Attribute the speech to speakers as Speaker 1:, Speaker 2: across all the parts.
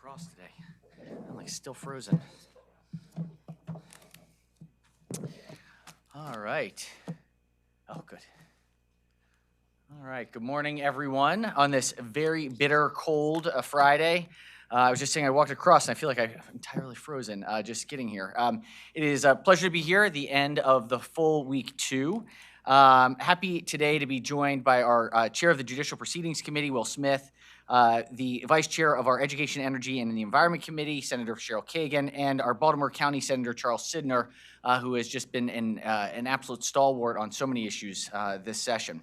Speaker 1: across today. I'm like still frozen. All right. Oh, good. All right. Good morning, everyone. On this very bitter, cold Friday. I was just saying I walked across and I feel like I'm entirely frozen just getting here. It is a pleasure to be here at the end of the full week 2. Happy today to be joined by our chair of the Judicial Proceedings Committee, Will Smith, the vice chair of our Education, Energy, and the Environment Committee, Senator Cheryl Kagan, and our Baltimore County Senator Charles Sidner, who has just been an absolute stalwart on so many issues this session.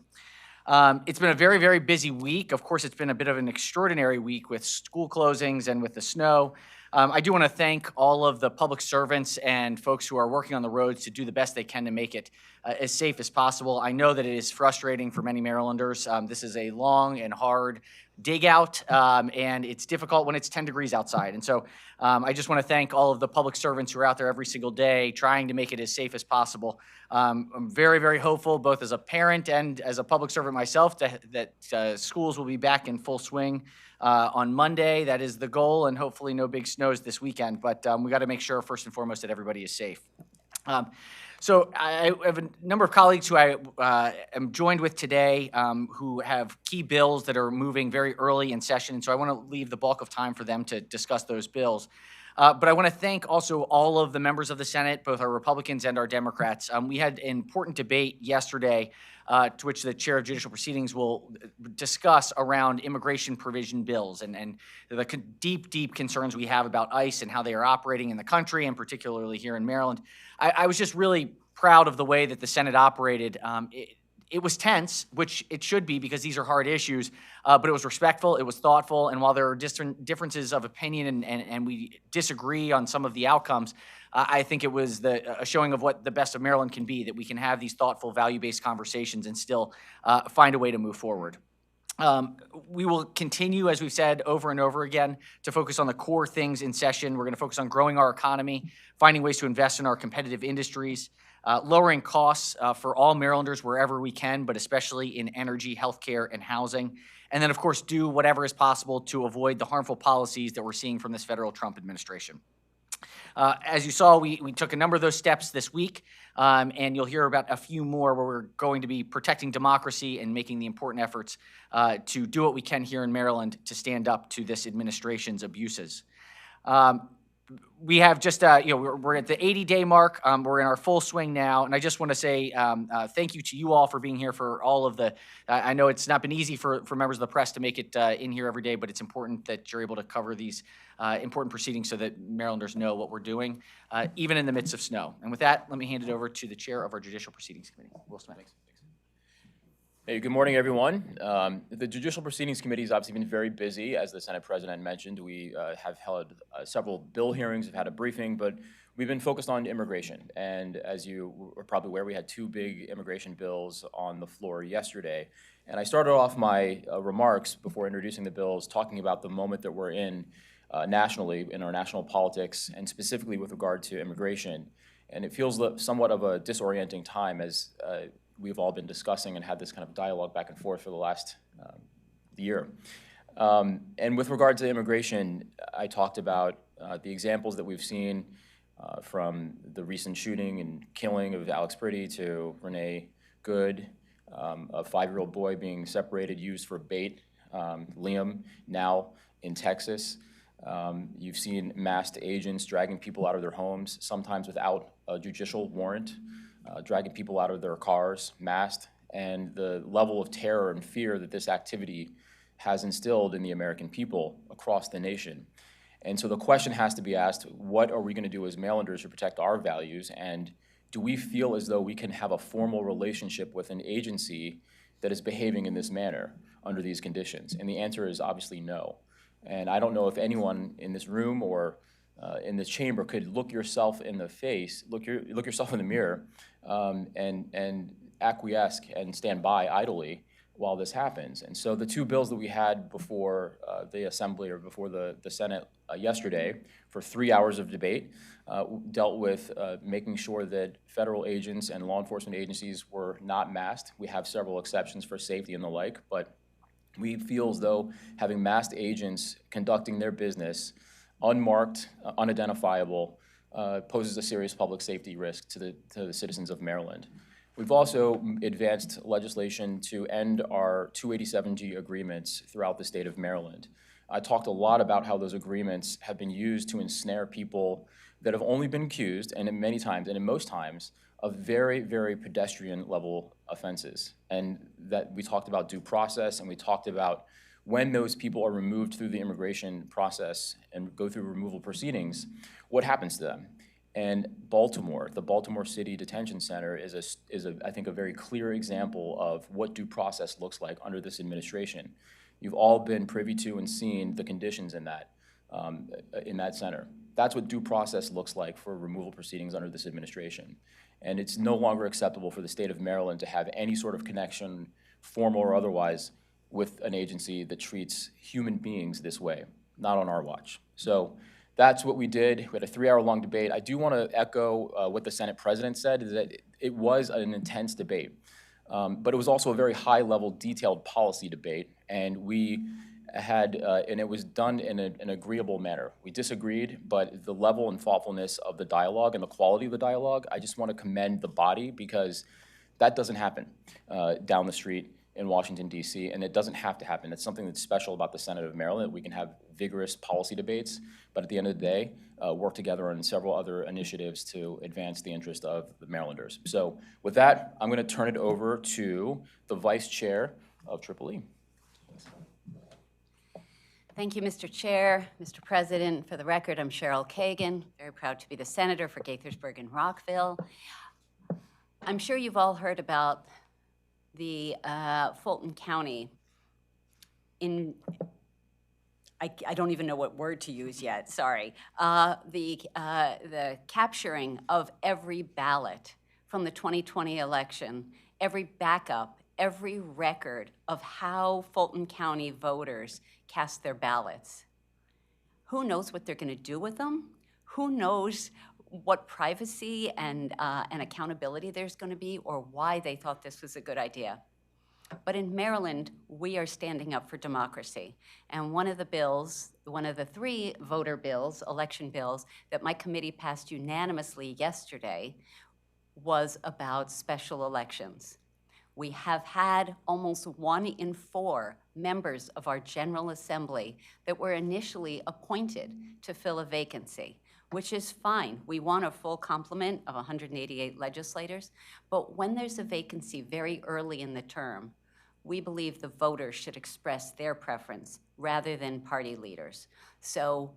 Speaker 1: It's been a very, very busy week. Of course, it's been a bit of an extraordinary week with school closings and with the snow. I do want to thank all of the public servants and folks who are working on the roads to do the best they can to make it as safe as possible. I know that it is frustrating for many Marylanders. This is a long and hard dig out, and it's difficult when it's 10 degrees outside. And so I just want to thank all of the public servants who are out there every single day trying to make it as safe as possible. I'm very, very hopeful, both as a parent and as a public servant myself, that schools will be back in full swing on Monday. That is the goal, and hopefully no big snows this weekend. But we got to make sure, first and foremost, that everybody is safe. So I have a number of colleagues who I am joined with today who have key bills that are moving very early in session, and so I want to leave the bulk of time for them to discuss those bills. But I want to thank also all of the members of the Senate, both our Republicans and our Democrats. We had an important debate yesterday to which the chair of judicial proceedings will discuss around immigration provision bills and the deep, deep concerns we have about ICE and how they are operating in the country, and particularly here in Maryland. I was just really proud of the way that the Senate operated. It was tense, which it should be because these are hard issues, but it was respectful, it was thoughtful, and while there are differences of opinion and we disagree on some of the outcomes, I think it was a showing of what the best of Maryland can be, that we can have these thoughtful, value-based conversations and still find a way to move forward. We will continue, as we've said over and over again, to focus on the core things in session. We're going to focus on growing our economy, finding ways to invest in our competitive industries, lowering costs for all Marylanders wherever we can, but especially in energy, healthcare, and housing. And then, of course, do whatever is possible to avoid the harmful policies that we're seeing from this federal Trump administration. As you saw, we took a number of those steps this week, and you'll hear about a few more where we're going to be protecting democracy and making the important efforts to do what we can here in Maryland to stand up to this administration's abuses. We have just, we're at the 80-day mark. We're in our full swing now, and I just want to say thank you to you all for being here for all of the, I know it's not been easy for members of the press to make it in here every day, but it's important that you're able to cover these important proceedings so that Marylanders know what we're doing, even in the midst of snow. And with that, let me hand it over to the chair of our Judicial Proceedings Committee, Will Smith.
Speaker 2: Hey, good morning, everyone. The Judicial Proceedings Committee has obviously been very busy. As the Senate President mentioned, we have held several bill hearings, have had a briefing, but we've been focused on immigration. And as you are probably aware, we had 2 big immigration bills on the floor yesterday. And I started off my remarks before introducing the bills talking about the moment that we're in nationally, in our national politics, and specifically with regard to immigration. And it feels somewhat of a disorienting time as we've all been discussing and had this kind of dialogue back and forth for the last year. And with regard to immigration, I talked about the examples that we've seen from the recent shooting and killing of Alex Priddy to Renee Good, a 5-year-old boy being separated, used for bait, Liam, now in Texas. You've seen masked agents dragging people out of their homes, sometimes without a judicial warrant. Dragging people out of their cars, masked, and the level of terror and fear that this activity has instilled in the American people across the nation. And so the question has to be asked, what are we going to do as Marylanders to protect our values, and do we feel as though we can have a formal relationship with an agency that is behaving in this manner under these conditions? And the answer is obviously no. And I don't know if anyone in this room or in this chamber could look yourself in the face, look yourself in the mirror, and acquiesce and stand by idly while this happens. And so the 2 bills that we had before the Assembly or before the Senate yesterday for 3 hours of debate dealt with making sure that federal agents and law enforcement agencies were not masked. We have several exceptions for safety and the like, but We feel as though having masked agents conducting their business, unmarked, unidentifiable, poses a serious public safety risk to the citizens of Maryland. We've also advanced legislation to end our 287G agreements throughout the state of Maryland. I talked a lot about how those agreements have been used to ensnare people that have only been accused, and in many times, and in most times, of very, very pedestrian level offenses. And that we talked about due process, and we talked about when those people are removed through the immigration process and go through removal proceedings, what happens to them? And Baltimore, the Baltimore City Detention Center is I think, a very clear example of what due process looks like under this administration. You've all been privy to and seen the conditions in that center. That's what due process looks like for removal proceedings under this administration. And it's no longer acceptable for the state of Maryland to have any sort of connection, formal or otherwise, with an agency that treats human beings this way, not on our watch. So that's what we did. We had a 3-hour-long debate. I do want to echo what the Senate President said, is that it was an intense debate. But it was also a very high-level, detailed policy debate, and we had, and it was done in an agreeable manner. We disagreed, but the level and thoughtfulness of the dialogue and the quality of the dialogue, I just want to commend the body, because that doesn't happen down the street in Washington, D.C., and it doesn't have to happen. It's something that's special about the Senate of Maryland. We can have vigorous policy debates, but at the end of the day, work together on several other initiatives to advance the interest of the Marylanders. So with that, I'm going to turn it over to the Vice Chair of Triple E.
Speaker 3: Thank you, Mr. Chair, Mr. President. For the record, I'm Cheryl Kagan, very proud to be the senator for Gaithersburg and Rockville. I'm sure you've all heard about the Fulton County I don't even know what word to use yet, sorry. The capturing of every ballot from the 2020 election, every backup, every record of how Fulton County voters cast their ballots. Who knows what they're going to do with them? Who knows what privacy and accountability there's going to be, or why they thought this was a good idea? But in Maryland, we are standing up for democracy. And one of the bills, one of the 3 voter bills, election bills, that my committee passed unanimously yesterday was about special elections. We have had almost 1 in 4 members of our General Assembly that were initially appointed to fill a vacancy, which is fine. We want a full complement of 188 legislators, but when there's a vacancy very early in the term, we believe the voters should express their preference rather than party leaders. So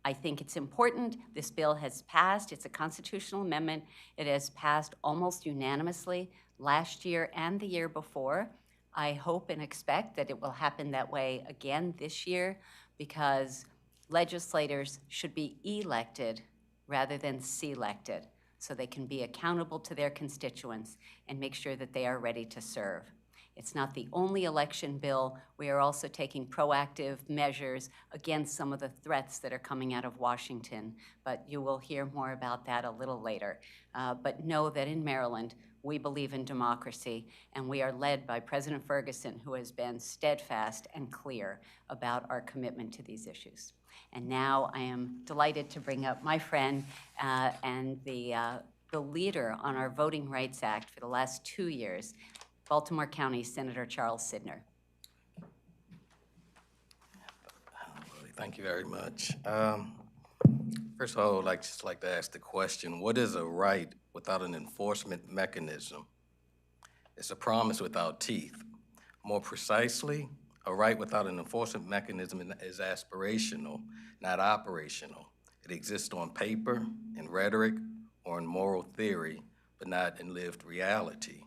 Speaker 3: I think it's important. This bill has passed. It's a constitutional amendment. It has passed almost unanimously last year and the year before. I hope and expect that it will happen that way again this year, because legislators should be elected rather than selected, so they can be accountable to their constituents and make sure that they are ready to serve. It's not the only election bill. We are also taking proactive measures against some of the threats that are coming out of Washington, but you will hear more about that a little later. But know that in Maryland, we believe in democracy, and we are led by President Ferguson, who has been steadfast and clear about our commitment to these issues. And now I am delighted to bring up my friend and the leader on our Voting Rights Act for the last 2 years, Baltimore County Senator Charles Sydnor.
Speaker 4: Thank you very much. First of all, I would just like to ask the question, what is a right without an enforcement mechanism? It's a promise without teeth. More precisely, a right without an enforcement mechanism is aspirational, not operational. It exists on paper, in rhetoric, or in moral theory, but not in lived reality.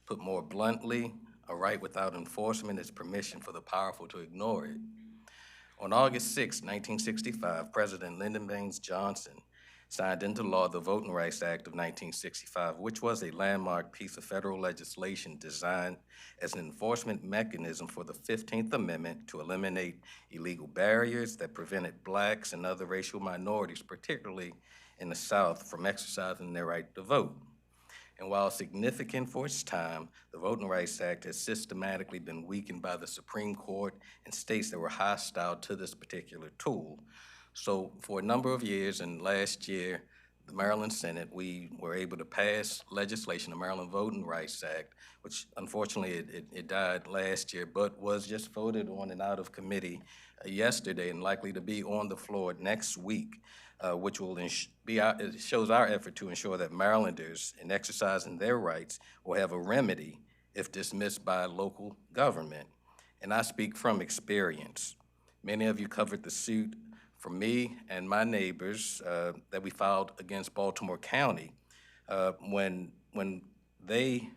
Speaker 4: Put more bluntly, a right without enforcement is permission for the powerful to ignore it. On August 6, 1965, President Lyndon Baines Johnson signed into law the Voting Rights Act of 1965, which was a landmark piece of federal legislation designed as an enforcement mechanism for the 15th Amendment to eliminate illegal barriers that prevented Blacks and other racial minorities, particularly in the South, from exercising their right to vote. And while significant for its time, the Voting Rights Act has systematically been weakened by the Supreme Court and states that were hostile to this particular tool. So for a number of years, and last year, the Maryland Senate, we were able to pass legislation, the Maryland Voting Rights Act, which unfortunately it died last year, but was just voted on and out of committee yesterday and likely to be on the floor next week, which will it shows our effort to ensure that Marylanders, in exercising their rights, will have a remedy if dismissed by local government. And I speak from experience. Many of you covered the suit for me and my neighbors that we filed against Baltimore County when they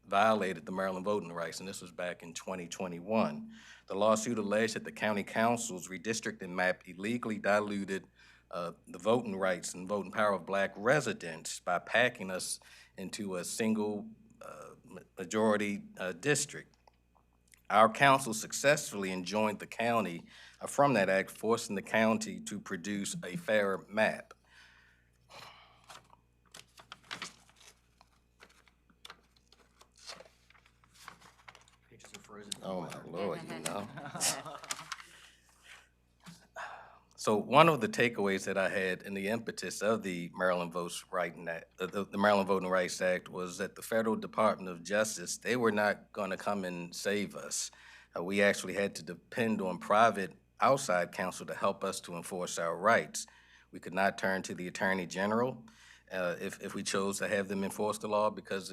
Speaker 4: violated the Maryland voting rights, and this was back in 2021. The lawsuit alleged that the county council's redistricting map illegally diluted the voting rights and voting power of Black residents by packing us into a single majority district. Our council successfully enjoined the county from that act, forcing the county to produce a fair map.
Speaker 1: Pages are frozen.
Speaker 4: Oh, my Lord, you know. So one of the takeaways that I had in the impetus of the Maryland the Maryland Voting Rights Act was that the Federal Department of Justice, they were not going to come and save us. We actually had to depend on private outside counsel to help us to enforce our rights. We could not turn to the Attorney General if we chose to have them enforce the law because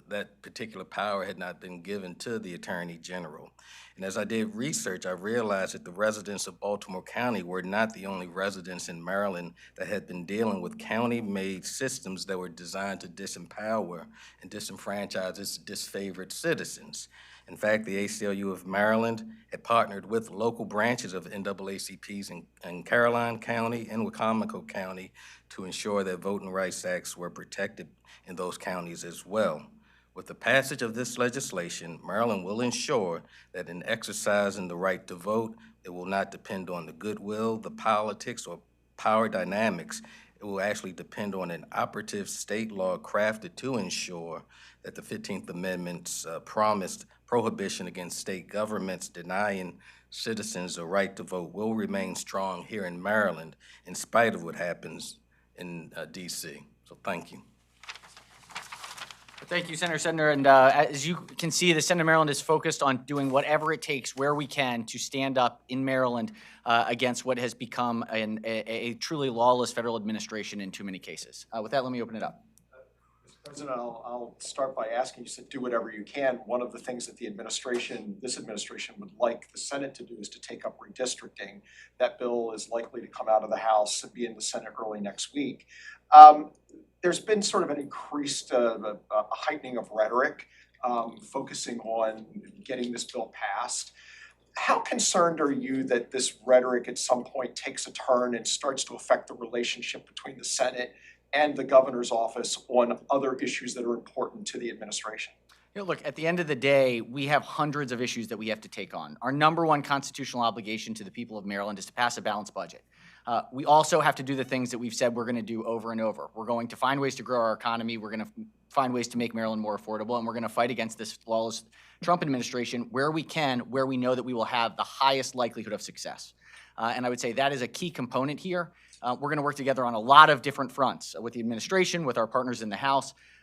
Speaker 4: that particular power had not been given to the Attorney General. And as I did research, I realized that the residents of Baltimore County were not the only residents in Maryland that had been dealing with county-made systems that were designed to disempower and disenfranchise its disfavored citizens. In fact, the ACLU of Maryland had partnered with local branches of NAACPs in Caroline County and Wicomico County to ensure that voting rights acts were protected in those counties as well. With the passage of this legislation, Maryland will ensure that in exercising the right to vote, it will not depend on the goodwill, the politics, or power dynamics. It will actually depend on an operative state law crafted to ensure that the 15th Amendment's promised prohibition against state governments denying citizens the right to vote will remain strong here in Maryland in spite of what happens in DC. So thank you.
Speaker 1: Thank you, Senator Sedner. And as you can see, the Senate of Maryland is focused on doing whatever it takes where we can to stand up in Maryland against what has become a truly lawless federal administration in too many cases. With that, let me open it up.
Speaker 5: Mr. President, I'll start by asking you to do whatever you can. One of the things that this administration would like the Senate to do is to take up redistricting. That bill is likely to come out of the House and be in the Senate early next week. There's been sort of an increased a heightening of rhetoric, focusing on getting this bill passed. How concerned are you that this rhetoric at some point takes a turn and starts to affect the relationship between the Senate and the governor's office on other issues that are important to the administration?
Speaker 1: You know, look, at the end of the day, we have hundreds of issues that we have to take on. Our number one constitutional obligation to the people of Maryland is to pass a balanced budget. We also have to do the things that we've said we're going to do over and over. We're going to find ways to grow our economy. We're going to find ways to make Maryland more affordable, and we're going to fight against this lawless Trump administration where we can, where we know that we will have the highest likelihood of success. And I would say that is a key component here. We're going to work together on a lot of different fronts with the administration, with our partners in the House.